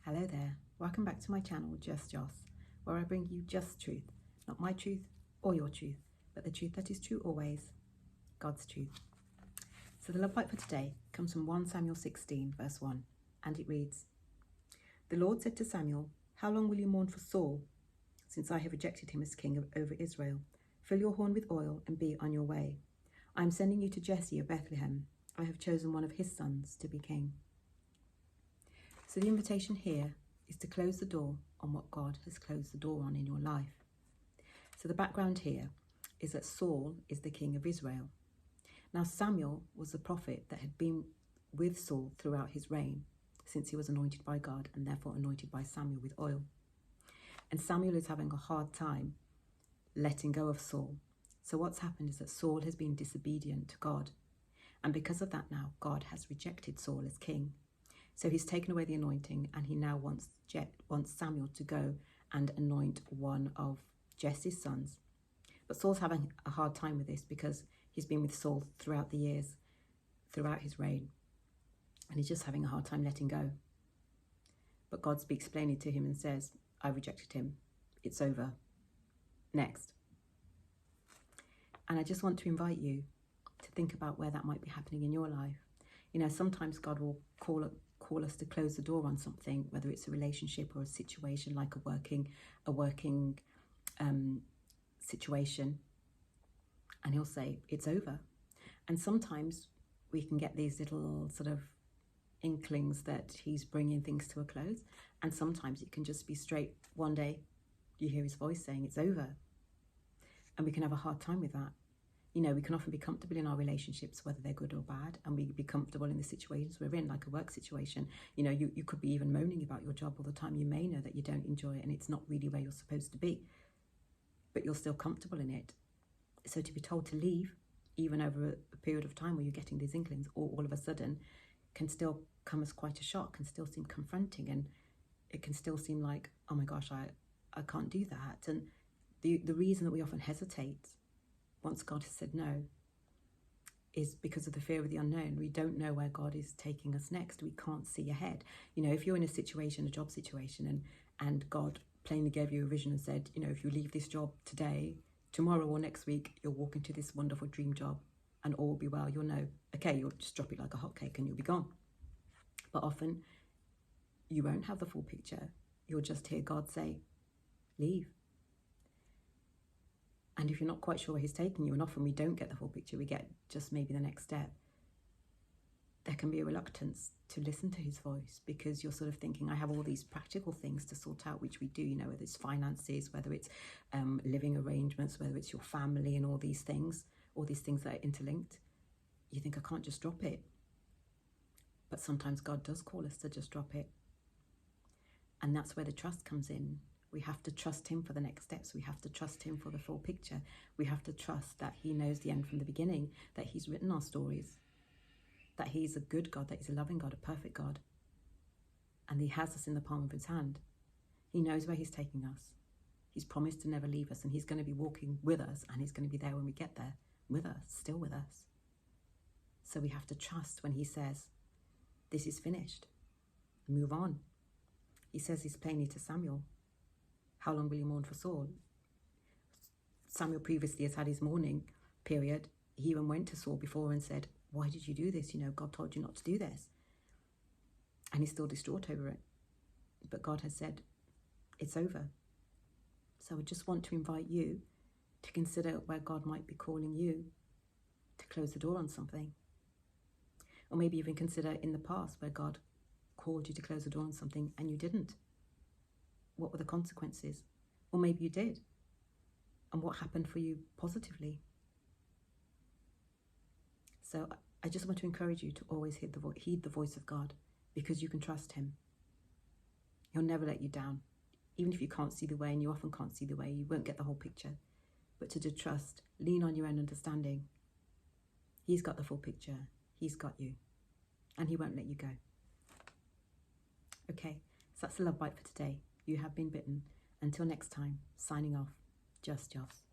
Hello there, welcome back to my channel, Just Joss, where I bring you just truth, not my truth or your truth, but the truth that is true always, God's truth. So the love bite for today comes from 1 Samuel 16 verse 1, and it reads, "The Lord said to Samuel, how long will you mourn for Saul, since I have rejected him as king over Israel? Fill your horn with oil and be on your way. I am sending you to Jesse of Bethlehem. I have chosen one of his sons to be king." So the invitation here is to close the door on what God has closed the door on in your life. So the background here is that Saul is the king of Israel. Now Samuel was the prophet that had been with Saul throughout his reign, since he was anointed by God and therefore anointed by Samuel with oil. And Samuel is having a hard time letting go of Saul. So what's happened is that Saul has been disobedient to God. And because of that now, God has rejected Saul as king. So he's taken away the anointing, and he now wants Samuel to go and anoint one of Jesse's sons. But Saul's having a hard time with this because he's been with Saul throughout the years, throughout his reign. And he's just having a hard time letting go. But God speaks plainly to him and says, I rejected him. It's over. Next. And I just want to invite you to think about where that might be happening in your life. You know, sometimes God will call us to close the door on something, whether it's a relationship or a situation like a working situation, and he'll say it's over. And sometimes we can get these little sort of inklings that he's bringing things to a close, and sometimes it can just be straight. One day you hear his voice saying it's over, and we can have a hard time with that. You know, we can often be comfortable in our relationships, whether they're good or bad, and we be comfortable in the situations we're in, like a work situation. You know, you could be even moaning about your job all the time. You may know that you don't enjoy it and it's not really where you're supposed to be, but you're still comfortable in it. So to be told to leave, even over a period of time where you're getting these inklings, or all of a sudden, can still come as quite a shock, can still seem confronting, and it can still seem like, oh my gosh, I can't do that. And the reason that we often hesitate once God has said no is because of the fear of the unknown. We don't know where God is taking us next. We can't see ahead. You know, if you're in a situation, a job situation, and God plainly gave you a vision and said, you know, if you leave this job today, tomorrow or next week, you'll walk into this wonderful dream job and all will be well, you'll know, okay, you'll just drop it like a hotcake and you'll be gone. But often you won't have the full picture. You'll just hear God say, leave. And if you're not quite sure where he's taking you, and often we don't get the whole picture, we get just maybe the next step, there can be a reluctance to listen to his voice, because you're sort of thinking, I have all these practical things to sort out, which we do, you know, whether it's finances, whether it's living arrangements, whether it's your family and all these things that are interlinked. You think, I can't just drop it. But sometimes God does call us to just drop it. And that's where the trust comes in. We have to trust him for the next steps. We have to trust him for the full picture. We have to trust that he knows the end from the beginning, that he's written our stories, that he's a good God, that he's a loving God, a perfect God. And he has us in the palm of his hand. He knows where he's taking us. He's promised to never leave us, and he's going to be walking with us, and he's going to be there when we get there, with us, still with us. So we have to trust when he says, this is finished. Move on. He says this plainly to Samuel. How long will you mourn for Saul? Samuel previously has had his mourning period. He even went to Saul before and said, why did you do this? You know, God told you not to do this. And he's still distraught over it. But God has said, it's over. So I just want to invite you to consider where God might be calling you to close the door on something. Or maybe even consider in the past where God called you to close the door on something and you didn't. What were the consequences? Or maybe you did. And what happened for you positively? So I just want to encourage you to always heed the voice of God, because you can trust him. He'll never let you down. Even if you can't see the way, and you often can't see the way, you won't get the whole picture. But to just trust, lean on your own understanding. He's got the full picture. He's got you. And he won't let you go. Okay, so that's the love bite for today. You have been bitten. Until next time, signing off, Just Joss.